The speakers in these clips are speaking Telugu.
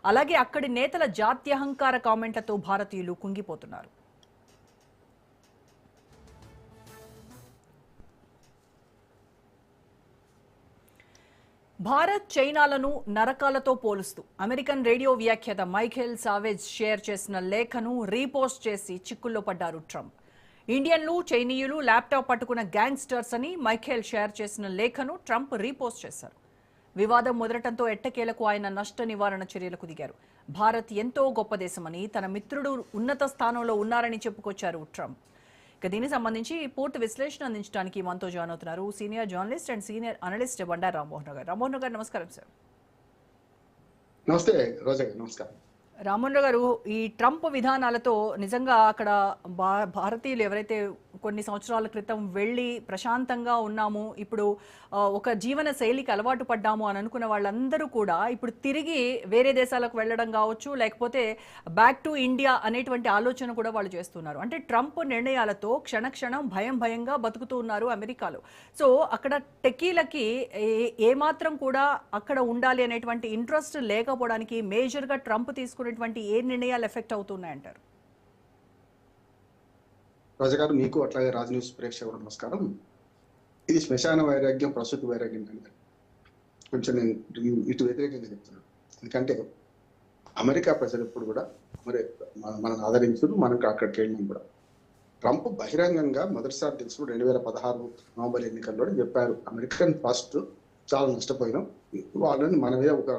అలాగే అక్కడి నేతల జాత్యహంకార కామెంట్లతో భారతీయులు కుంగిపోతున్నారు. భారత్ చైనాలను నరకాలతో పోలుస్తూ అమెరికన్ రేడియో వ్యాఖ్యాత మైఖేల్ సావేజ్ షేర్ చేసిన లేఖను రీపోస్ట్ చేసి చిక్కుల్లో పడ్డారు ట్రంప్. ఇండియన్లు, చైనీయులు ల్యాప్టాప్ పట్టుకున్న గ్యాంగ్స్టర్స్ అని మైఖేల్ షేర్ చేసిన లేఖను ట్రంప్ రీపోస్ట్ చేశారు. వివాదం మొదలటంతో ఎట్టకేలకు ఆయన నష్ట నివారణ చర్యలకు దిగారు. భారత్ ఎంతో గొప్ప దేశమని, తన మిత్రుడు ఉన్నత స్థానంలో ఉన్నారని చెప్పుకొచ్చారు ట్రంప్. ఇక దీనికి సంబంధించి పూర్తి విశ్లేషణ అందించడానికి మనతో జాయిన్ అవుతున్నారు senior journalist and senior analyst Bandaru Rammohan గారు. రామ్మోహన్ గారు నమస్కారం సార్. నమస్తే రోజా, నమస్కారం. రామ్మోహన్ గారు, ఈ ట్రంప్ విధానాలతో నిజంగా అక్కడ భారతీయులు ఎవరైతే కొన్ని సంవత్సరాల క్రితం వెళ్ళి ప్రశాంతంగా ఉన్నాము, ఇప్పుడు ఒక జీవన శైలికి అలవాటు పడ్డాము అని అనుకున్న వాళ్ళందరూ కూడా ఇప్పుడు తిరిగి వేరే దేశాలకు వెళ్ళడం కావచ్చు, లేకపోతే బ్యాక్ టు ఇండియా అనేటువంటి ఆలోచన కూడా వాళ్ళు చేస్తున్నారు. అంటే ట్రంప్ నిర్ణయాలతో క్షణక్షణం భయంగా బతుకుతూ ఉన్నారు అమెరికాలో. సో అక్కడ టెకీలకి ఏమాత్రం కూడా అక్కడ ఉండాలి అనేటువంటి ఇంట్రెస్ట్ లేకపోవడానికి మేజర్గా ట్రంప్ తీసుకునేటువంటి ఏ నిర్ణయాలు ఎఫెక్ట్ అవుతున్నాయంటారు? రోజా గారు, మీకు అట్లాగే రాజ్ న్యూస్ ప్రేక్షకులకు నమస్కారం. ఇది శ్మశాన వైరాగ్యం, ప్రసూతి వైరాగ్యం కంటే కొంచెం నేను ఇటు వ్యతిరేకంగా చెప్తున్నాను. ఎందుకంటే అమెరికా ప్రజలు ఎప్పుడు కూడా మరి మనల్ని ఆదరించారు, మనం అక్కడికి వెళ్ళినాం కూడా. ట్రంప్ బహిరంగంగా మొదటిసారి తెలుసు 2016 నవంబర్ ఎన్నికల్లో చెప్పారు, అమెరికన్ ఫస్ట్ చాలా నష్టపోయినాం, వాళ్ళని మన మీద ఒక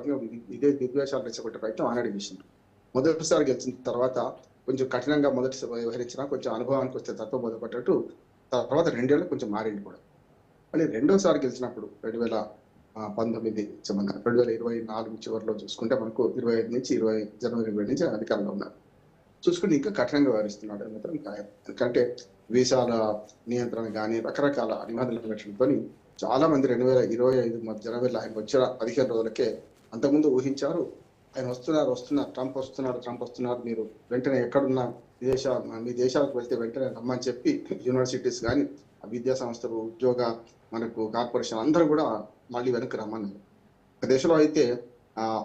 ఇదే విద్వేషాలు రెచ్చగొట్టే ప్రయత్నం ఆనాడు చేసిండ్రు. మొదటిసారి గెలిచిన తర్వాత కొంచెం కఠినంగా మొదటి వ్యవహరించిన, కొంచెం అనుభవానికి వస్తే తత్వం బోధపడ్డట్టు తర్వాత 2 ఏళ్ళు కొంచెం మారింది కూడా. మళ్ళీ రెండోసారి గెలిచినప్పుడు 2019 2024 చివరిలో చూసుకుంటే మనకు 25 నుంచి జనవరి 20 నుంచి అధికారంలో ఉన్నారు. చూసుకుంటే ఇంకా కఠినంగా వ్యవహరిస్తున్నాడు అని మాత్రం ఖాయం. ఎందుకంటే వీసాల నియంత్రణ కానీ రకరకాల నిబంధనల పెట్టడంతో చాలా మంది 2025 జనవరిలో ఆయన వచ్చిన 15 రోజులకే అంతకుముందు ఊహించారు, ఆయన వస్తున్నారు ట్రంప్ వస్తున్నారు, మీరు వెంటనే ఎక్కడున్నా మీ దేశాలకు వెళ్తే వెంటనే రమ్మని చెప్పి యూనివర్సిటీస్ కానీ విద్యా సంస్థలు, ఉద్యోగ మనకు కార్పొరేషన్ అందరూ కూడా మళ్ళీ వెనక్కి రమ్మన్నారు. ఒక దేశంలో అయితే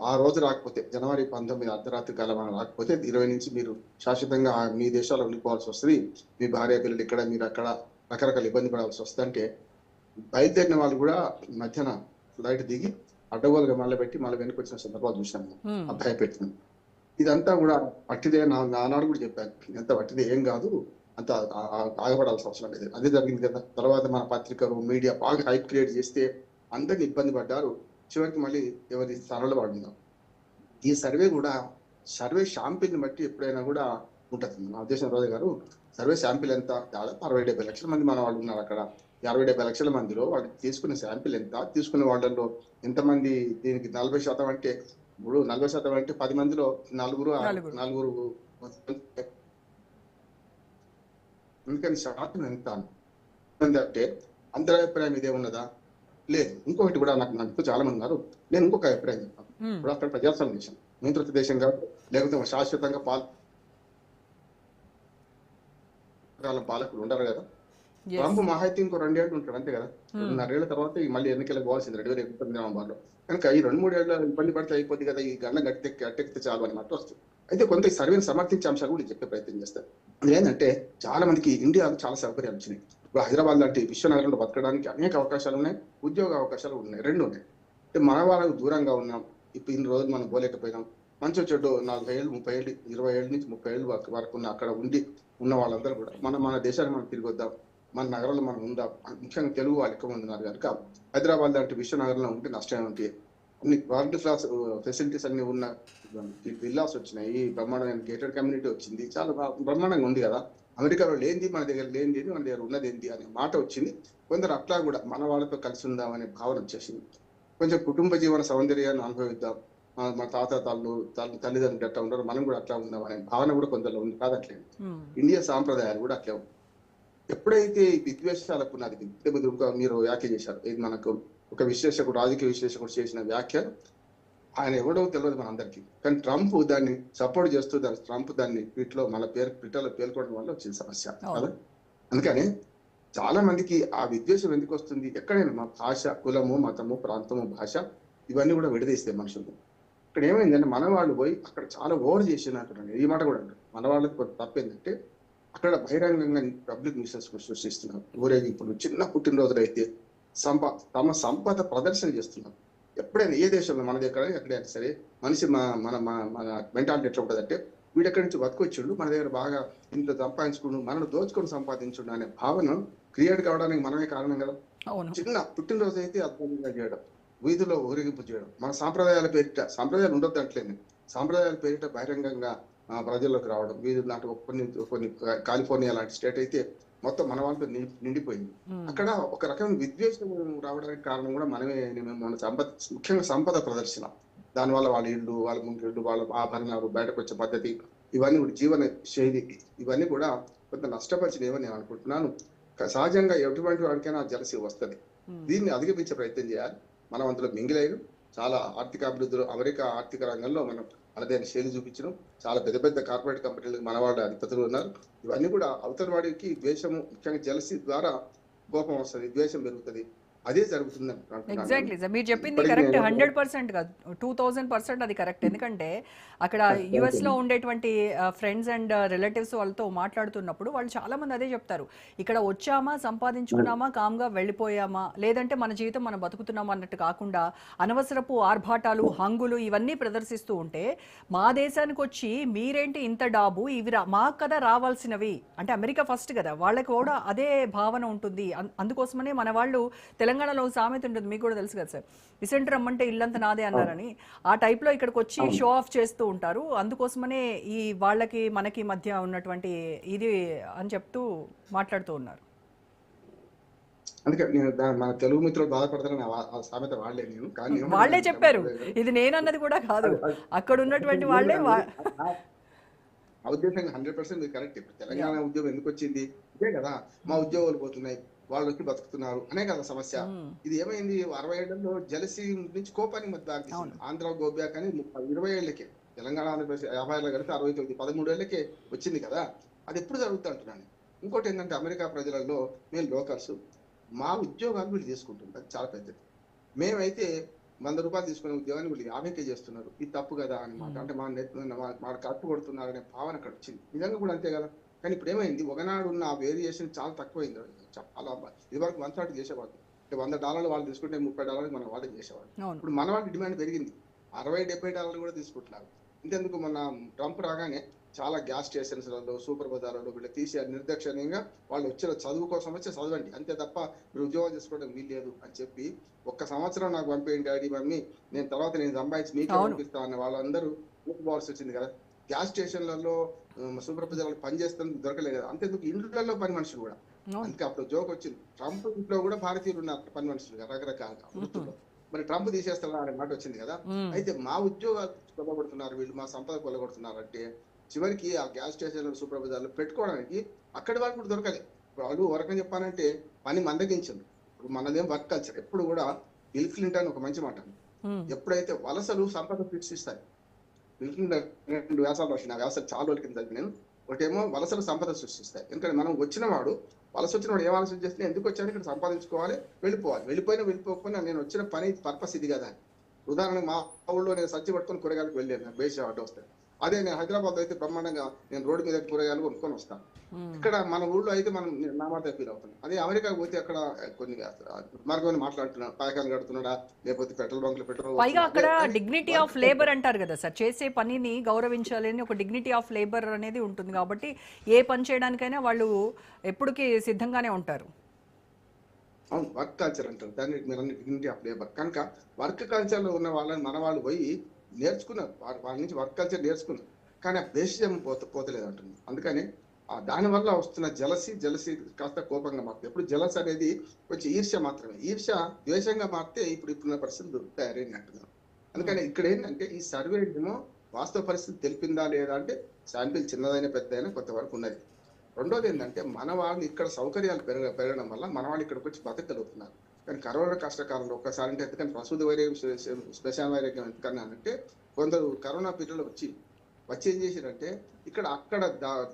ఆ రోజు రాకపోతే జనవరి 19 అర్ధరాత్రి కాలం రాకపోతే 20 నుంచి మీరు శాశ్వతంగా మీ దేశాల్లో ఉండిపోవాల్సి వస్తుంది, మీ భార్య పిల్లలు ఇక్కడ, మీరు అక్కడ రకరకాల ఇబ్బంది పడాల్సి వస్తుంది. అంటే బయలుదేరిన వాళ్ళు కూడా మధ్యాహ్నం ఫ్లైట్ దిగి అడ్డగోలుగా మళ్ళీ పెట్టి మళ్ళీ వెనక్కి వచ్చిన సందర్భాలు చూసాము. భయపెట్టినాం. ఇదంతా కూడా పట్టిదే, నానాడు కూడా చెప్పాను, ఎంత పట్టిదే ఏం కాదు, అంత ఆగపడాల్సిన అవసరం లేదు. అదే జరిగింది కదా. తర్వాత మన పత్రికలు, మీడియా బాగా హైప్ క్రియేట్ చేస్తే అందరినీ ఇబ్బంది పడ్డారు. చివరికి మళ్ళీ ఎవరి స్థానంలో పడుతున్నాం. ఈ సర్వే శాంపిల్ని బట్టి ఎప్పుడైనా కూడా ఉంటుంది. నా ఉద్దేశం రోజు గారు, సర్వే శాంపిల్ ఎంత? దాదాపు 60-70 లక్షల మంది మన వాళ్ళు ఉన్నారు అక్కడ. 60-70 లక్షల మందిలో వాళ్ళు తీసుకున్న శాంపిల్ ఎంత, తీసుకున్న వాళ్ళలో ఎంతమంది దీనికి 40% అంటే, ఇప్పుడు 40% అంటే 10 మందిలో నలుగురు. అందుకని శాతం ఎంత అంటే అందరి అభిప్రాయం ఇదే ఉన్నదా? లేదు. ఇంకొకటి కూడా నాకు చాలా మంది ఉన్నారు, నేను ఇంకొక అభిప్రాయం చెప్తాను. ఇప్పుడు అక్కడ ప్రజాస్వామ్య దేశం, నియంత్రిత దేశం కాదు, లేకపోతే శాశ్వతంగా పాలకులు ఉండరు కదా. ట్రంప్ మహాయితీ ఇంకో 2 ఏళ్ళు ఉంటాడు అంతే కదా. 2.5 ఏళ్ల తర్వాత మళ్ళీ ఎన్నికలకు పోవాల్సింది 2029 నవంబర్లో. కనుక ఈ 2-3 ఏళ్ళ ఇబ్బంది పడితే అయిపోద్ది కదా, ఈ గండం గట్టెక్కితే చాలు అని మాట వస్తుంది. అయితే కొంత ఈ సర్వేని సమర్థించే అంశాలు కూడా చెప్పే ప్రయత్నం చేస్తారు. ఏంటంటే చాలా మందికి ఇండియాలో చాలా సౌకర్యాలు వచ్చినాయి. ఇప్పుడు హైదరాబాద్ లాంటి విశ్వనగరంలో బతకడానికి అనేక అవకాశాలు ఉన్నాయి, ఉద్యోగ అవకాశాలు ఉన్నాయి, 2 ఉన్నాయి. అంటే మన వాళ్ళకు దూరంగా ఉన్నాం, ఇప్పుడు ఇన్ని రోజులు మనం పోలేకపోయినాం. మంచి చెడ్డు 40 ఏళ్ళు, 30 ఏళ్ళు, 20 ఏళ్ళ నుంచి 30 ఏళ్ళు వరకు అక్కడ ఉన్న వాళ్ళందరూ కూడా మన దేశాన్ని మనం తిరిగి వద్దాం, మన నగరంలో మనం ఉందాం. ముఖ్యంగా తెలుగు వాళ్ళు ఎక్కువ మంది ఉన్నారు కనుక హైదరాబాద్ లాంటి విశ్వనగరంలో ఉంటే నష్టం ఏమిటి? అన్ని వరల్డ్ క్లాస్ ఫెసిలిటీస్ అన్ని ఉన్న విల్లాస్ వచ్చినాయి, బ్రహ్మాండమైన గేటెడ్ కమ్యూనిటీ వచ్చింది, చాలా బ్రహ్మాండంగా ఉంది కదా. అమెరికాలో లేనిది మన దగ్గర ఉన్నది ఏంటి అనే మాట వచ్చింది. కొందరు అట్లా కూడా మన వాళ్ళతో కలిసి ఉందాం అనే భావన వచ్చేసింది. కొంచెం కుటుంబ జీవన సౌందర్యాన్ని అనుభవిద్దాం, మన తల్లిదండ్రులు ఎట్లా ఉండరు, మనం కూడా అట్లా ఉందాం అనే భావన కూడా కొందరు ఉంది. కాదట్లేదు, ఇండియా సాంప్రదాయాలు కూడా అట్లే ఉంది. ఎప్పుడైతే ఈ విద్వేషాలకు ఉన్నది మీరు వ్యాఖ్య చేశారు, ఇది మనకు ఒక విశ్లేషకుడు, రాజకీయ విశ్లేషకుడు చేసిన వ్యాఖ్య, ఆయన ఎవడో తెలియదు మనందరికీ. కానీ ట్రంప్ దాన్ని సపోర్ట్ చేస్తూ ట్రంప్ దాన్ని ట్విట్టర్లో పేర్కొనడం వల్ల వచ్చిన సమస్య కదా. అందుకని చాలా మందికి ఆ విద్వేషం ఎందుకు వస్తుంది? ఎక్కడైనా మా భాష, కులము, మతము, ప్రాంతము, భాష ఇవన్నీ కూడా విడదీస్తే మనుషులు. ఇక్కడ ఏమైందంటే మన వాళ్ళు పోయి అక్కడ చాలా ఓవర్ చేసినట్టు ఈ మాట కూడా అంటారు. మన వాళ్ళకి కొంత తప్పు ఏంటంటే అక్కడ బహిరంగంగా పబ్లిక్ న్యూసెన్స్ సృష్టిస్తున్నారు. ఊరేగింపులు, చిన్న పుట్టినరోజులు అయితే తమ సంపద ప్రదర్శన చేస్తున్నారు. ఎప్పుడైనా ఏ దేశంలో మన దగ్గర ఎక్కడైనా సరే మనిషి మన మన మెంటాలిటీ ఎట్లా ఉంటుందంటే వీడు ఎక్కడి నుంచి బతుకొచ్చిండు, మన దగ్గర బాగా ఇంత సంపాదించుకుండు, మనను దోచుకొని సంపాదించుండు అనే భావన క్రియేట్ కావడానికి మనమే కారణం కదా. చిన్న పుట్టినరోజు అయితే అద్భుతంగా చేయడం, వీధిలో ఊరేగింపు చేయడం, మన సాంప్రదాయాల పేరిట, సాంప్రదాయాలు ఉండొద్దు అంటలేదు, సాంప్రదాయాల పేరిట బహిరంగంగా ప్రజల్లోకి రావడం. వీధి నాటు కొన్ని కొన్ని కాలిఫోర్నియా లాంటి స్టేట్ అయితే మొత్తం మన వాళ్ళతో నిండిపోయింది. అక్కడ ఒక రకమైన విద్వేషం రావడానికి కారణం కూడా మనమే. మన సంపద, ముఖ్యంగా సంపద ప్రదర్శన, దానివల్ల వాళ్ళ ఇళ్ళు, వాళ్ళ ముంగిళ్ళు, వాళ్ళ ఆభరణాలు బయటకు వచ్చే పద్ధతి, ఇవన్నీ కూడా జీవన శైలి, ఇవన్నీ కూడా కొంత నష్టపరిచినవని నేను అనుకుంటున్నాను. సహజంగా ఎటువంటి వాడికైనా జలసి వస్తుంది. దీన్ని అధిగమించే ప్రయత్నం చేయాలి. మనం అందులో మింగిలేరు. చాలా ఆర్థిక అభివృద్ధిలో అమెరికా ఆర్థిక రంగంలో మనం మనదైన శైలి చూపించడం, చాలా పెద్ద పెద్ద కార్పొరేట్ కంపెనీలకు మన వాళ్ళ అధిపతులు ఉన్నారు. ఇవన్నీ కూడా అవతల వాడికి ద్వేషము, ముఖ్యంగా జలసి ద్వారా కోపం వస్తుంది, ద్వేషం పెరుగుతుంది. అదే జరుగుతుంది. ఎగ్జాక్ట్లీ సార్, మీరు చెప్పింది కరెక్ట్. 100% కాదు, 2000% అది కరెక్ట్. ఎందుకంటే అక్కడ యుఎస్ లో ఉండేటువంటి ఫ్రెండ్స్ అండ్ రిలేటివ్స్ వాళ్ళతో మాట్లాడుతున్నప్పుడు వాళ్ళు చాలా మంది అదే చెప్తారు. ఇక్కడ వచ్చామా, సంపాదించుకున్నామా, కామ్గా వెళ్ళిపోయామా, లేదంటే మన జీవితం మనం బతుకుతున్నామా అన్నట్టు కాకుండా అనవసరపు ఆర్భాటాలు, హంగులు ఇవన్నీ ప్రదర్శిస్తూ ఉంటే మా దేశానికి వచ్చి మీరేంటి ఇంత డాబు, ఇవి మాకు కదా రావాల్సినవి, అంటే అమెరికా ఫస్ట్ కదా, వాళ్ళకి కూడా అదే భావన ఉంటుంది. అందుకోసమనే మన వాళ్ళు తెలంగాణలో సామెత ఉంటుంది, మీకు కూడా తెలుసు కదా సార్, ఇసెంట్ రమ్మంటే ఇల్లంతా నాదే అన్నారని. ఆ టైప్ లో ఇక్కడికి వచ్చి షో ఆఫ్ చేస్తూ ఉంటారు. అందుకోసమనే ఈ వాళ్ళకి మనకి మధ్య ఉన్నటువంటి ఇది అని చెప్తూ మాట్లాడుతూ ఉన్నారు. అందుకే నేను మన తెలుగు మిత్రులు బాధపడతారని ఆ సామెత వాడలే నేను, కానీ వాళ్ళే చెప్పారు, ఇది నేనన్నది కూడా కాదు, అక్కడ ఉన్నటువంటి వాళ్ళే. ఆ ఉద్దేశంగా 100% మీరు కరెక్ట్. ఇప్పుడు తెలంగాణ ఉద్యోగం ఎందుకు వచ్చింది? ఇదే కదా, మా ఉద్యోగాలు పోతున్నాయి, వాళ్ళు వచ్చి బతుకుతున్నారు అనే కదా సమస్య. ఇది ఏమైంది, 60 ఏళ్లలో జలసి నుంచి కోపానికి మధ్య దారితీసింది. ఆంధ్ర గోబ్యా కానీ 20 ఏళ్లకే, తెలంగాణ ఆంధ్రప్రదేశ్ 50 కలిపి 69, 13 ఏళ్లకే వచ్చింది కదా. అది ఎప్పుడు జరుగుతుంటున్నాను. ఇంకోటి ఏంటంటే అమెరికా ప్రజలలో మేము లోకల్స్, మా ఉద్యోగాలు వీళ్ళు తీసుకుంటున్నారు, చాలా పెద్దది. మేమైతే 100 రూపాయలు తీసుకునే ఉద్యోగాన్ని వీళ్ళు 50కే చేస్తున్నారు, ఇది తప్పు కదా అనమాట. అంటే మా కప్పు కొడుతున్నారు అనే భావన అక్కడ వచ్చింది. నిజంగా కూడా అంతే కదా. కానీ ఇప్పుడు ఏమైంది, ఒకనాడు ఉన్న ఆ వేరియేషన్ చాలా తక్కువైంది. చాలా ఇది వరకు 130 చేసేవాళ్ళు, అంటే $100 వాళ్ళు తీసుకుంటే $30 మన వాళ్ళు చేసేవాళ్ళు. ఇప్పుడు మన వాళ్ళకి డిమాండ్ పెరిగింది, $60-70 కూడా తీసుకుంటున్నారు. ఇంతెందుకు, మన ట్రంప్ రాగానే చాలా గ్యాస్ స్టేషన్స్లలో, సూపర్ బజార్లలో వీళ్ళు తీసి నిర్దాక్షిణ్యంగా వాళ్ళు వచ్చిన చదువు కోసం వచ్చి చదవండి, అంతే తప్ప మీరు ఉద్యోగం చేసుకోవడం వీల్లేదు అని చెప్పి 1 సంవత్సరం నాకు పంపేయండి డాడీ మమ్మీ, నేను తర్వాత నేను సంపాదించి మీకే పంపిస్తా అన్న వాళ్ళందరూ ఊపుకోవాల్సి వచ్చింది కదా. గ్యాస్ స్టేషన్లలో, సూపర్ బజార్లో పనిచేస్తుంది దొరకలేదు కదా. అంతేందుకు ఇండ్లలో పని మనుషులు కూడా, అందుకే అప్పుడు జోక్ వచ్చింది, ట్రంప్ ఇంట్లో కూడా భారతీయులు ఉన్నారు పని మనుషులుగా రకరకాలుగా వృత్తుల్లో. మరి ట్రంప్ తీసేస్తారా అనే మాట వచ్చింది కదా. అయితే మా ఉద్యోగాలు కొల్లగొడుతున్నారు వీళ్ళు, మా సంపద కొల్లగొడుతున్నారు అంటే చివరికి ఆ గ్యాస్ స్టేషన్, సూపర్ బజార్లో పెట్టుకోవడానికి అక్కడి వాళ్ళు కూడా దొరకలేదు. వాళ్ళు వరకని చెప్పానంటే పని మందగించారు. ఇప్పుడు మనదేం వర్క్ కల్చర్. ఎప్పుడు కూడా బిల్ క్లింటన్ ఒక మంచి మాట, ఎప్పుడైతే వలసలు సంపద సృష్టిస్తాయి, బిల్ క్లింటన్ 2 వ్యాసాలు రాసిన, ఆ వ్యాసాలు చాలా రోజుల కింద చదివి నేను. ఒకటేమో వలసలు సంపద సృష్టిస్తాయి, ఎందుకంటే మనం వలస వచ్చిన వాడు ఏం ఆలోచన చేస్తే ఎందుకు వచ్చాను, ఇక్కడ సంపాదించుకోవాలి, వెళ్ళిపోవాలి, వెళ్ళిపోకపోయినా నేను వచ్చిన పని పర్పస్ ఇది కదా. ఉదాహరణకు మా ఊళ్ళో నేను సజ్జి పట్టుకొని కూరగాయలకు వెళ్ళాను, బేసి ఆటో వస్తాయి. అదే నేను హైదరాబాద్ అయితే బ్రహ్మాండంగా నేను రోడ్డు మీద కూరగాయలు కొనుక్కొని వస్తాను. ఇక్కడ మన ఊళ్ళో అయితే మనం నా మాట ఫీల్ అవుతున్నాం. అదే అమెరికాకి పోతే అక్కడ కొన్ని మార్గం మాట్లాడుతున్నాడు, పాయకాలు కడుతున్నాడా, లేకపోతే పెట్రోల్ బంకులు పెట్రోల్. పైగా అక్కడ డిగ్నిటీ ఆఫ్ లేబర్ అంటారు కదా సార్, చేసే పనిని గౌరవించాలని ఒక డిగ్నిటీ ఆఫ్ లేబర్ అనేది ఉంటుంది. కాబట్టి ఏ పని చేయడానికైనా వాళ్ళు ఎప్పటికీ సిద్ధంగానే ఉంటారు. అవును, వర్క్ కల్చర్ అంటారు దాన్ని, మీరు డిగ్నిటీ ఆఫ్ లేబర్. కనుక వర్క్ కల్చర్ లో ఉన్న వాళ్ళని మన వాళ్ళు పోయి నేర్చుకున్నారు, వాళ్ళ నుంచి వర్క్ కల్చర్ నేర్చుకున్నారు. కానీ ఆ బేసిజం పోతలేదు అంటుంది. అందుకని దానివల్ల వస్తున్న జలసి కాస్త కోపంగా మారుతుంది. ఎప్పుడు జలస్ అనేది కొంచెం ఈర్ష్య మాత్రమే. ఈర్ష్య ద్వేషంగా మారితే ఇప్పుడున్న పరిస్థితులు తయారైంది అంటున్నాను. అందుకని ఇక్కడ ఏంటంటే ఈ సర్వే ఏమో వాస్తవ పరిస్థితి తెలిపిందా లేదా అంటే శాంపిల్ చిన్నదైనా పెద్దదైనా కొంతవరకు ఉన్నది. రెండోది ఏంటంటే మన వాళ్ళు ఇక్కడ సౌకర్యాలు పెరగడం వల్ల మన వాళ్ళు ఇక్కడికి వచ్చి బతకగలుగుతున్నారు. కానీ కరోనా కష్టకాలంలో ఒక్కసారి అంటే, ఎందుకంటే ప్రసూతి వైద్యం, శ్మశాన వైద్యం ఎందుకన్నా అంటే కొందరు కరోనా పీరియడ్లో వచ్చి ఏం చేశారంటే అక్కడ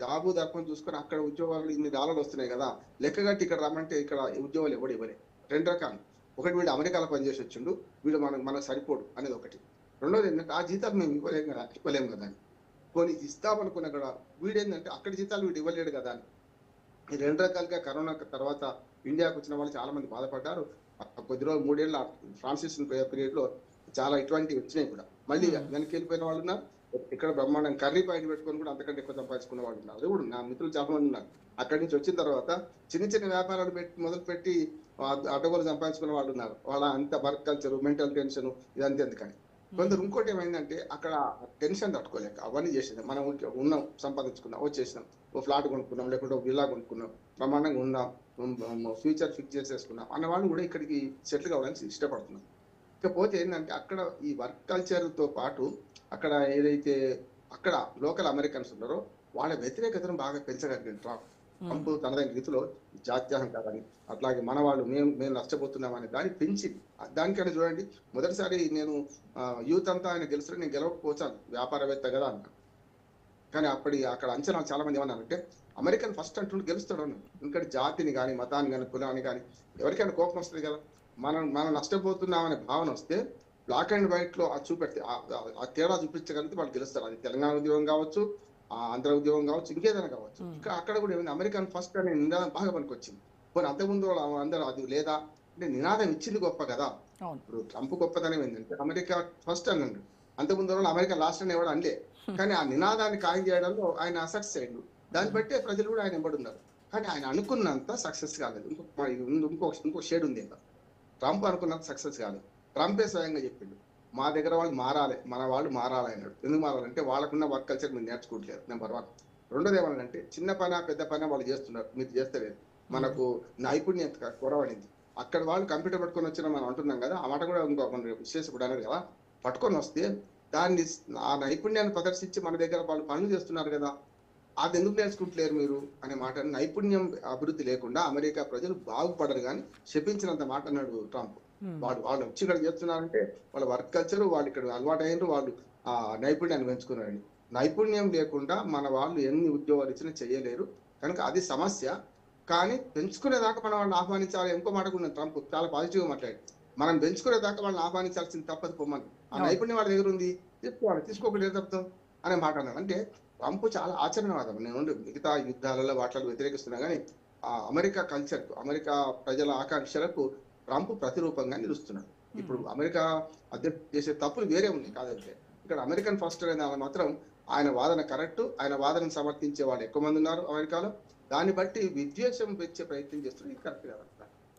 దాబు దర్పం చూసుకొని అక్కడ ఉద్యోగాలు $1,000 వస్తున్నాయి కదా, లెక్కగట్టి ఇక్కడ రమ్మంటే ఇక్కడ ఉద్యోగాలు ఇవ్వలే. 2 రకాలు, ఒకటి వీడు అమెరికాలో పనిచేసి వచ్చిండు, వీడు మనకు సరిపోడు అనేది ఒకటి. రెండోది ఏంటంటే ఆ జీతాలు మేము ఇవ్వలేము కదా అని. పోనీ ఇస్తామనుకున్నా కూడా వీడేంటంటే అక్కడ జీతాలు వీడు ఇవ్వలేడు కదా అని. ఈ రెండు రకాలుగా కరోనా తర్వాత ఇండియాకు వచ్చిన వాళ్ళు చాలా మంది బాధపడ్డారు. కొద్ది రోజులు 3 ఏళ్ల ట్రాన్సిషన్ పీరియడ్ లో చాలా ఇటువంటివి వచ్చినాయి కూడా. మళ్ళీ వెనక్కి వెళ్ళిపోయిన వాళ్ళు ఉన్నారు. ఇక్కడ బ్రహ్మాండం కర్రీ పాయింట్ పెట్టుకొని కూడా అంతకంటే ఎక్కువ సంపాదించుకున్న వాళ్ళు ఉన్నారు. అది కూడా నా మిత్రులు చాలా మంది ఉన్నారు. అక్కడి నుంచి వచ్చిన తర్వాత చిన్న చిన్న వ్యాపారాలు మొదలుపెట్టి అడ్డగోలు సంపాదించుకున్న వాళ్ళు ఉన్నారు. వాళ్ళ అంత వర్క్ కల్చర్, మెంటల్ టెన్షన్ ఇదంతా ఎందుకని. కొందరు ఇంకోటి ఏమైందంటే అక్కడ టెన్షన్ తట్టుకోలేక అవన్నీ చేసింది. మనం ఉన్నాం, సంపాదించుకున్నాం, వచ్చేసినాం, ఓ ఫ్లాట్ కొనుక్కున్నాం, లేకుంటే ఒక విల్లా కొనుక్కున్నాం, బ్రహ్మాండంగా ఉన్నాం, ఫ్యూచర్ ఫిక్స్ చేసేసుకున్నాం అన్న వాళ్ళు కూడా ఇక్కడికి సెటిల్ కావడానికి ఇష్టపడుతున్నాం. ఇకపోతే ఏంటంటే అక్కడ ఈ వర్క్ కల్చర్ తో పాటు అక్కడ ఏదైతే అక్కడ లోకల్ అమెరికన్స్ ఉన్నారో వాళ్ళ వ్యతిరేకతను బాగా పెంచగలిగింది ట్రంప్ తనదైన రీతిలో జాత్యాహంకారాన్ని, అట్లాగే మన వాళ్ళు మేము నష్టపోతున్నామని దాన్ని పెంచి దానికైనా చూడండి. మొదటిసారి నేను యూత్ అంతా ఆయన గెలుస్తారు, నేను గెలవకపోవచ్చాను, వ్యాపారవేత్త కదా అన్నాను. కానీ అక్కడ అంచనాలు చాలా మంది ఏమన్నారంటే అమెరికన్ ఫస్ట్ అంటుండే గెలుస్తాడు అన్నాడు. ఎందుకంటే జాతిని కానీ, మతాన్ని కానీ, కులాన్ని కానీ ఎవరికైనా కోపం వస్తుంది కదా. మనం నష్టపోతున్నామనే భావన వస్తే బ్లాక్ అండ్ వైట్ లో అది చూపెడితే ఆ తేడా చూపించగలిగితే వాళ్ళు గెలుస్తారు. అది తెలంగాణ ఉద్యోగం కావచ్చు, ఆంధ్ర ఉద్యోగం కావచ్చు, ఇంకేదైనా కావచ్చు. ఇంకా అక్కడ కూడా ఏమైంది, అమెరికన్ ఫస్ట్ అనే నినాదం బాగా పనికొచ్చింది. పోనీ అంతకుముందు అందరూ అది లేదా అంటే నినాదం ఇచ్చింది గొప్ప కదా. ఇప్పుడు ట్రంప్ గొప్పతనం ఏంటంటే అమెరికా ఫస్ట్ అన్నాడు. అంతకుముందు వాళ్ళు అమెరికా లాస్ట్ అని ఎవరు అనలే. కానీ ఆ నినాదాన్ని ఖాయం చేయడంలో ఆయన సక్సెస్ అయ్యాడు. దాన్ని బట్టే ప్రజలు కూడా ఆయన వెంబడున్నారు. కానీ ఆయన అనుకున్నంత సక్సెస్ కాలేదు. ఇంకో షేడ్ ఉంది. ట్రంప్ అనుకున్నంత సక్సెస్ కాలేదు. ట్రంపే స్వయంగా చెప్పిండు, మా దగ్గర వాళ్ళు మారాలి, మన వాళ్ళు మారాలి అన్నాడు. ఎందుకు మారాలంటే వాళ్ళకున్న వర్క్ కల్చర్ మీరు నేర్చుకోవట్లేదు, నెంబర్ 1. రెండోది ఏమన్నాడంటే చిన్న పని పెద్ద పని వాళ్ళు చేస్తున్నారు, మీరు చేస్తలేదు, మనకు నైపుణ్యం కొరవడింది. అక్కడ వాళ్ళు కంప్యూటర్ పట్టుకొని వచ్చిన మనం అంటున్నాం కదా, ఆ మాట కూడా ఇంకో మన విశ్లేషకుడు అన్నారు కదా, పట్టుకొని వస్తే దాన్ని ఆ నైపుణ్యాన్ని ప్రదర్శించి మన దగ్గర వాళ్ళు పనులు చేస్తున్నారు కదా, అది ఎందుకు నేర్చుకుంటలేరు మీరు అనే మాట. నైపుణ్యం అభివృద్ధి లేకుండా అమెరికా ప్రజలు బాగుపడరు కానీ శపించినంత మాట అన్నాడు ట్రంప్. వాళ్ళు వచ్చి ఇక్కడ చేస్తున్నారంటే వాళ్ళ వర్క్ కల్చర్, వాళ్ళు ఇక్కడ అలవాటు అయినారు, వాళ్ళు ఆ నైపుణ్యాన్ని పెంచుకున్నారండి. నైపుణ్యం లేకుండా మన వాళ్ళు ఎన్ని ఉద్యోగాలు ఇచ్చినా చేయలేరు. కనుక అది సమస్య. కానీ పెంచుకునేదాకా మనం వాళ్ళని ఆహ్వానించాలి. ఇంకో మాట కూడా ట్రంప్ చాలా పాజిటివ్ గా మాట్లాడి, మనం పెంచుకునేదాకా వాళ్ళని ఆహ్వానించాల్సింది తప్పదు, పొమ్మని. ఆ నైపుణ్యం వాళ్ళ దగ్గర ఉంది, తీసుకోవాలి, తీసుకోకుండా తప్పుతాం అనే మాట అన్నాడు. అంటే ట్రంప్ చాలా ఆచరణవాదం. నేను మిగతా యుద్ధాలలో వాటిలో వ్యతిరేకిస్తున్నా కానీ ఆ అమెరికా కల్చర్, అమెరికా ప్రజల ఆకాంక్షలకు ట్రంప్ ప్రతిరూపంగా నిలుస్తున్నాడు. ఇప్పుడు అమెరికా అధ్యక్షుడు చేసే తప్పులు వేరే ఉన్నాయి కాదంటే, ఇక్కడ అమెరికన్ ఫస్ట్ అనే మాత్రం ఆయన వాదన కరెక్ట్. ఆయన వాదనను సమర్థించే వాళ్ళు ఎక్కువ మంది ఉన్నారు అమెరికాలో. దాన్ని బట్టి విద్వేషం పెంచే ప్రయత్నం చేస్తున్నారు, ఇది కరెక్ట్ కాదు.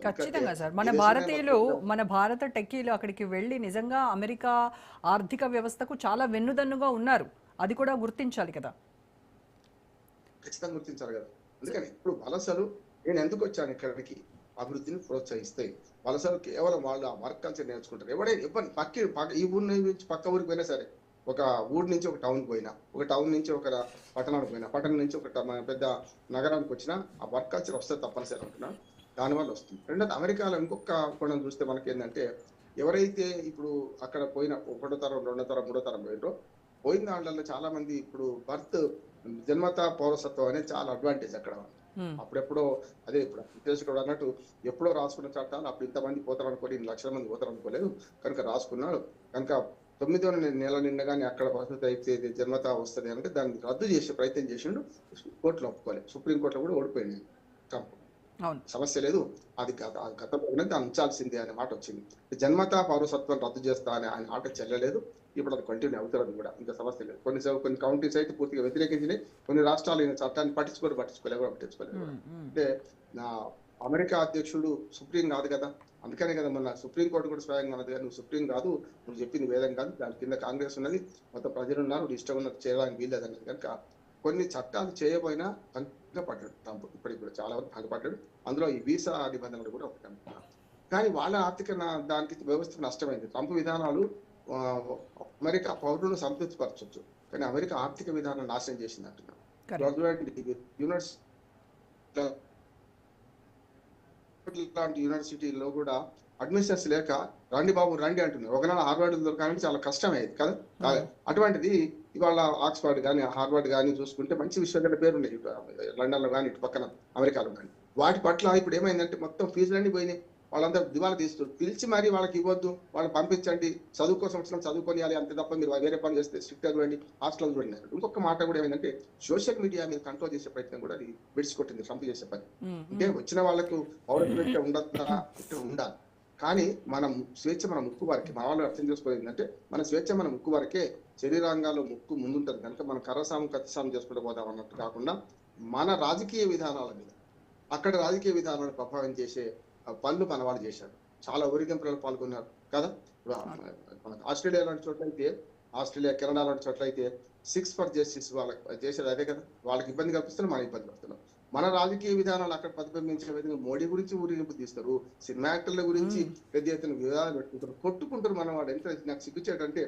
ఖచ్చితంగా సార్, మన భారతీయులు, మన భారత టెక్కీలు అక్కడికి వెళ్ళి నిజంగా అమెరికా ఆర్థిక వ్యవస్థకు చాలా వెన్నుదన్నుగా ఉన్నారు. అది కూడా గుర్తించాలి కదా. ఖచ్చితంగా గుర్తించాలి కదా. అందుకని ఇప్పుడు వలసలు నేను ఎందుకు వచ్చాను ఇక్కడికి, అభివృద్ధిని ప్రోత్సహిస్తాయి. వలసలు కేవలం వాళ్ళు ఆ వర్క్ కల్చర్ నేర్చుకుంటారు. ఎవరైనా ఈ ఊరి నుంచి పక్క ఊరికి పోయినా సరే, ఒక ఊరి నుంచి ఒక టౌన్కి పోయినా, ఒక టౌన్ నుంచి ఒక పట్టణానికి పోయినా, పట్టణం నుంచి ఒక పెద్ద నగరానికి వచ్చినా ఆ వర్క్ కల్చర్ వస్తుంది తప్పనిసరి అంటున్నా. దానివల్ల వస్తుంది. రెండోది అమెరికాలో ఇంకొక కోణం చూస్తే మనకి ఏంటంటే, ఎవరైతే ఇప్పుడు అక్కడ పోయిన 1వ తరం, 2వ తరం, 3వ తరం పోయిన దాంట్లో చాలా మంది ఇప్పుడు జన్మత పౌరసత్వం అనేది చాలా అడ్వాంటేజ్ అక్కడ. అప్పుడెప్పుడో అదే ఇప్పుడు విశ్లేషకుడు అన్నట్టు ఎప్పుడో రాసుకున్న చట్టాలు అప్పుడు ఇంతమంది పోతారు అనుకోని, 1 లక్షల మంది పోతారు అనుకోలేదు. కనుక రాసుకున్నాడు. కనుక 9వ నెల నిండగానే అక్కడ పరిస్థితి అయితే జన్మత వస్తుంది అంటే దాన్ని రద్దు చేసే ప్రయత్నం చేసిండు. కోర్టులో ఒప్పుకోలేదు, సుప్రీంకోర్టులో కూడా ఓడిపోయింది ట్రంప్. సమస్య లేదు, అది గతంలో దాన్ని ఉంచాల్సిందే అనే మాట వచ్చింది. జన్మత పౌరసత్వం రద్దు చేస్తా అని ఆయన ఆట చెల్లలేదు. ఇప్పుడు అది కంటిన్యూ అవుతుంది కూడా, ఇంకా సమస్య లేదు. కొన్ని కౌంటీస్ అయితే పూర్తిగా వ్యతిరేకించినాయి. కొన్ని రాష్ట్రాలు ఈ చట్టాన్ని పట్టించుకోలేదు. అంటే అమెరికా అధ్యక్షుడు సుప్రీం కాదు కదా, అందుకనే కదా మొన్న సుప్రీంకోర్టు కూడా స్వయంగా అన్నది, నువ్వు సుప్రీం కాదు, నువ్వు చెప్పింది వేదం కాదు, దాని కింద కాంగ్రెస్ ఉన్నది, మొత్తం ప్రజలు ఉన్నారు, నువ్వు ఇష్టం ఉన్నది చేయడానికి వీల్లేదు అన్నది. కనుక కొన్ని చట్టాలు చేయబోయినా భంగపడ్డాడు ట్రంప్. ఇప్పుడు చాలా వరకు భంగపడ్డాడు. అందులో ఈ వీసా నిబంధనలు కూడా ఒకటి. కానీ వాళ్ళ ఆర్థిక దానికి వ్యవస్థకు నష్టమైంది. ట్రంప్ విధానాలు అమెరికా పౌరులను సంతృప్తిపరచవచ్చు, కానీ అమెరికా ఆర్థిక విధానం నాశనం చేసింది అంటున్నాను. యూనివర్సిటీలో కూడా అడ్మిషన్స్ లేక రండి బాబు రండి అంటున్నారు. ఒకనాడు హార్వర్డ్ దొరకాలంటే చాలా కష్టమయ్యేది కదా. అటువంటిది ఇవాళ ఆక్స్ఫర్డ్ కానీ, హార్వర్డ్ కానీ చూసుకుంటే మంచి విశ్వవిద్యాలయ పేరు ఉన్నాయి, లండన్ లో కానీ, ఇటు పక్కన అమెరికాలో కానీ. వాటి పట్ల ఇప్పుడు ఏమైందంటే మొత్తం ఫీజులన్నీ పోయినాయి. వాళ్ళంతా దివాలా తీస్తారు. పిలిచి మరి వాళ్ళకి ఇవ్వద్దు, వాళ్ళని పంపించండి, చదువు కోసం వచ్చిన చదువుకొనియాలి, అంతే తప్ప మీరు వేరే పని చేస్తే స్ట్రిక్ట్గా చూడండి, హాస్టల్ చూడండి అన్నాడు. ఇంకొక మాట కూడా ఏమైందంటే సోషల్ మీడియా మీద కంట్రోల్ చేసే ప్రయత్నం కూడా అది విడిచికొట్టింది ట్రంప్ చేసే పని. అంటే వచ్చిన వాళ్ళకు పౌరత్వం ఉండద్దా, ఉండాలి, కానీ మనం స్వేచ్ఛ మన ముక్కు వరకే. మన వాళ్ళు అర్థం చేసుకోలేదు ఏంటంటే మన స్వేచ్ఛ మన ముక్కు వరకే, శరీరాంగాల్లో ముక్కు ముందుంటది కనుక మనం కర్రసాము కత్తిసాము చేసుకుంటూ పోతాం అన్నట్టు కాకుండా మన రాజకీయ విధానాల మీద అక్కడ రాజకీయ విధానాలను ప్రభావం చేసే పనులు మన వాళ్ళు చేశారు. చాలా ఊరిగింపులలో పాల్గొన్నారు కదా. మనకు ఆస్ట్రేలియా లాంటి చోట్ల అయితే, ఆస్ట్రేలియా కెనడా లాంటి చోట్ల అయితే 6 for Justice వాళ్ళకి చేసేది అదే కదా. వాళ్ళకి ఇబ్బంది కల్పిస్తున్నారు, మన ఇబ్బంది పడుతున్నాం. మన రాజకీయ విధానాలు అక్కడ ప్రతిబింబించే విధంగా మోడీ గురించి ఊరేగింపు తీస్తారు, సినిమా యాక్టర్ల గురించి పెద్ద ఎత్తున వివాదాలు పెట్టుకుంటారు, కొట్టుకుంటారు. మన వాడు ఎంత నాకు సిగ్గుచేటంటే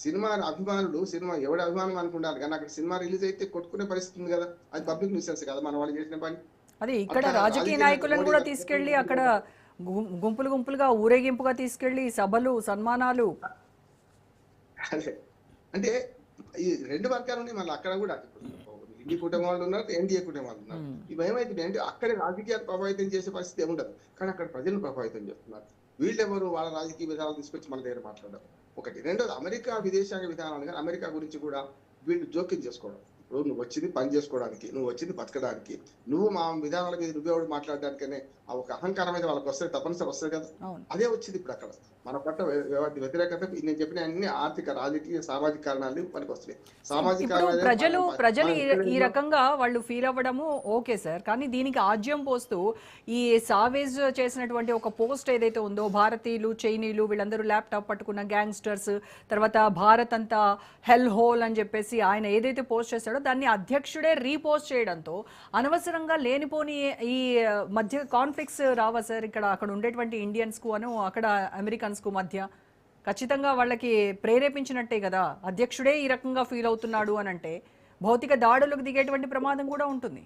సినిమా అభిమానులు, సినిమా ఎవడి అభిమానం అనుకుంటారు కానీ అక్కడ సినిమా రిలీజ్ అయితే కొట్టుకునే పరిస్థితి ఉంది కదా. అది పబ్లిక్ న్యూసెన్స్ కదా మన వాళ్ళు చేసిన పని. అది ఇక్కడ రాజకీయ నాయకులను కూడా తీసుకెళ్లి అక్కడ గుంపులు గుంపులుగా ఊరేగింపుగా తీసుకెళ్లి సభలు, సన్మానాలు. అదే అంటే ఈ రెండు వర్గాలు ఉన్నాయి మళ్ళీ అక్కడ కూడా. ఇండి కుటుంబం వాళ్ళు ఉన్నారు, ఎన్డీఏ కుటుంబం వాళ్ళు ఉన్నారు. ఇవి ఏమైతుంది అంటే అక్కడే రాజకీయాలు ప్రభావితం చేసే పరిస్థితి ఏముండదు, కానీ అక్కడ ప్రజలను ప్రభావితం చేస్తున్నారు. వీళ్ళెవరు వాళ్ళ రాజకీయ విధానాలు తీసుకొచ్చి మన దగ్గర మాట్లాడారు. ఒకటి. రెండోది, అమెరికా విదేశాంగ విధానాలు కానీ అమెరికా గురించి కూడా వీళ్ళు జోక్యం చేసుకోవడం. ఇప్పుడు నువ్వు వచ్చింది పని చేసుకోవడానికి, నువ్వు వచ్చింది బతకడానికి, నువ్వు మా విధానాల మీద నువ్వెవడు మాట్లాడడానికనే ఆ ఒక అహంకారం మీద వాళ్ళకి వస్తుంది, తప్పనిసరి వస్తుంది కదా. అదే వచ్చింది ఇప్పుడు అక్కడ. మన పట్ల వ్యతిరేకత నేను చెప్పిన అన్ని ఆర్థిక, రాజకీయ, సామాజిక కారణాలు పనికి వస్తున్నాయి. సామాజిక ప్రజలు ఈ రకంగా వాళ్ళు ఫీల్ అవ్వడము ఓకే సార్, కానీ దీనికి ఆజ్యం పోస్తూ ఈ సావేజ్ చేసినటువంటి ఒక పోస్ట్ ఏదైతే ఉందో, భారతీయులు, చైనీయులు వీళ్ళందరూ ల్యాప్టాప్ పట్టుకున్న గ్యాంగ్స్టర్స్, తర్వాత భారత్ అంతా హెల్ హోల్ అని చెప్పేసి ఆయన ఏదైతే పోస్ట్ చేశాడో దాన్ని అధ్యక్షుడే రీపోస్ట్ చేయడంతో అనవసరంగా లేనిపోని ఈ మధ్య కాన్ఫ్లిక్ట్స్ రావా సార్ ఇక్కడ అక్కడ ఉండేటువంటి ఇండియన్స్ కు అను అక్కడ అమెరికన్స్ కు మధ్య? ఖచ్చితంగా వాళ్ళకి ప్రేరేపించినట్టే కదా. అధ్యక్షుడే ఈ రకంగా ఫీల్ అవుతున్నాడు అని అంటే భౌతిక దాడులకు దిగేటువంటి ప్రమాదం కూడా ఉంటుంది.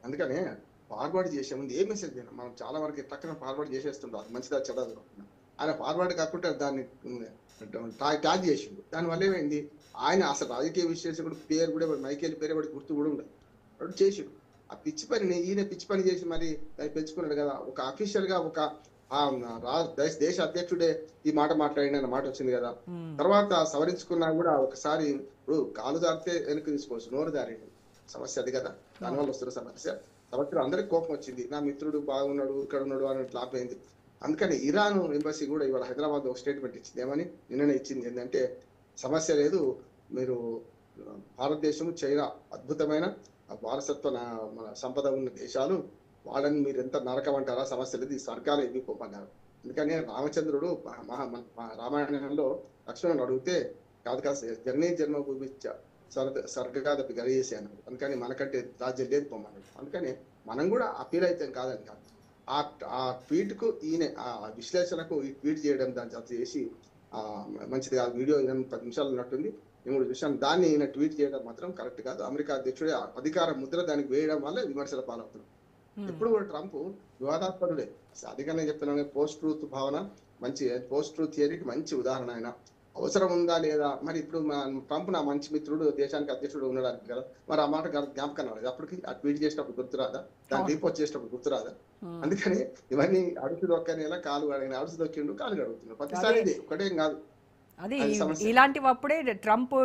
అందుకనే ఫార్వర్డ్ చేసే ముందు ఏ మెసేజ్ అయినా మనం చాలా వరకు టక్కన ఫార్వర్డ్ చేసేస్తుంటాం, అది మంచిదా చెడ్డది. ఆయన ఫార్వర్డ్ కాకుండా దాన్ని ట్యాగ్ చేసిండు. దానివల్ల ఏమైంది, ఆయన అసలు రాజకీయ విశ్లేషకుడు పేరు కూడా మైకేల్ పేరు కూడా గుర్తు కూడా ఉండదు, చేసిండు. ఆ పిచ్చి పనిని ఈయన పిచ్చి పని చేసి మరి దాన్ని పెంచుకున్నాడు కదా. ఒక అఫీషియల్ గా ఒక దేశ అధ్యక్షుడే ఈ మాట మాట్లాడిన మాట వచ్చింది కదా. తర్వాత సవరించుకున్నా కూడా ఒకసారి ఇప్పుడు కాలు దారితే వెనక్కి తీసుకోవచ్చు, నోరు దారి సమస్య అది కదా. దానివల్ల వస్తున్న సమస్య. సంవత్సరం అందరికి కోపం వచ్చింది, నా మిత్రుడు బాగున్నాడు ఇక్కడ ఉన్నాడు అని లాపైంది. అందుకని ఇరాన్ ఎంబసీ కూడా ఇవాళ హైదరాబాద్ ఒక స్టేట్మెంట్ ఇచ్చింది. ఏమని నిన్ననే ఇచ్చింది ఏంటంటే, సమస్య లేదు, మీరు భారతదేశం, చైనా అద్భుతమైన వారసత్వ మన సంపద ఉన్న దేశాలు, వాళ్ళని మీరు ఎంత నరకం అంటారా, సమస్య లేదు, ఈ స్వర్గాలు ఎన్నుకోమన్నారు. అందుకని రామచంద్రుడు రామాయణంలో లక్ష్మణుడు అడిగితే కాదు కాదు జన్మభూమి స్వర్గాదపి గరిచేసి అన్నాడు. అందుకని మనకంటే రాజ్యం లేదు పొమ్మన్నాడు. అందుకని మనం కూడా అపీల్ అయితే కాదని కాదు, ఆ ట్వీట్ కు ఈయన ఆ విశ్లేషణకు ఈ ట్వీట్ చేయడం దాన్ని జత చేసి మంచిది కాదు. వీడియో 10 నిమిషాలు ఉన్నట్టుంది, నేను కూడా చూసాను. దాన్ని ఈయన ట్వీట్ చేయడం మాత్రం కరెక్ట్ కాదు. అమెరికా అధ్యక్షుడే అధికార ముద్ర దానికి వేయడం వల్ల విమర్శల పాలవుతున్నాం. ఎప్పుడు కూడా ట్రంప్ వివాదాస్పదుడే. అధికంగా చెప్తున్నాను, పోస్ట్ ట్రూత్ భావన మంచి, పోస్ట్ ట్రూత్ థియరీకి మంచి ఉదాహరణ. ఆయన అవసరం ఉందా లేదా, మరి ఇప్పుడు ట్రంప్ నా మంచి మిత్రుడు, దేశానికి అధ్యక్షుడు ఉండడానికి కదా, మరి ఆ మాట జ్ఞాపకం రాలేదు అప్పటికి. ఆ ట్వీట్ చేసినప్పుడు గుర్తురాదా, దాన్ని రీపోస్ట్ చేసినప్పుడు గుర్తురాదా? అందుకని ఇవన్నీ అడుసు దొక్కనేలా కాలు అడిగిన, అడుసు దొక్కిండు కాలు అడుగుతున్నాడు ప్రతిసారి. ఇది ఒకటేం కాదు, అది ఇలాంటివి అప్పుడే ట్రంప్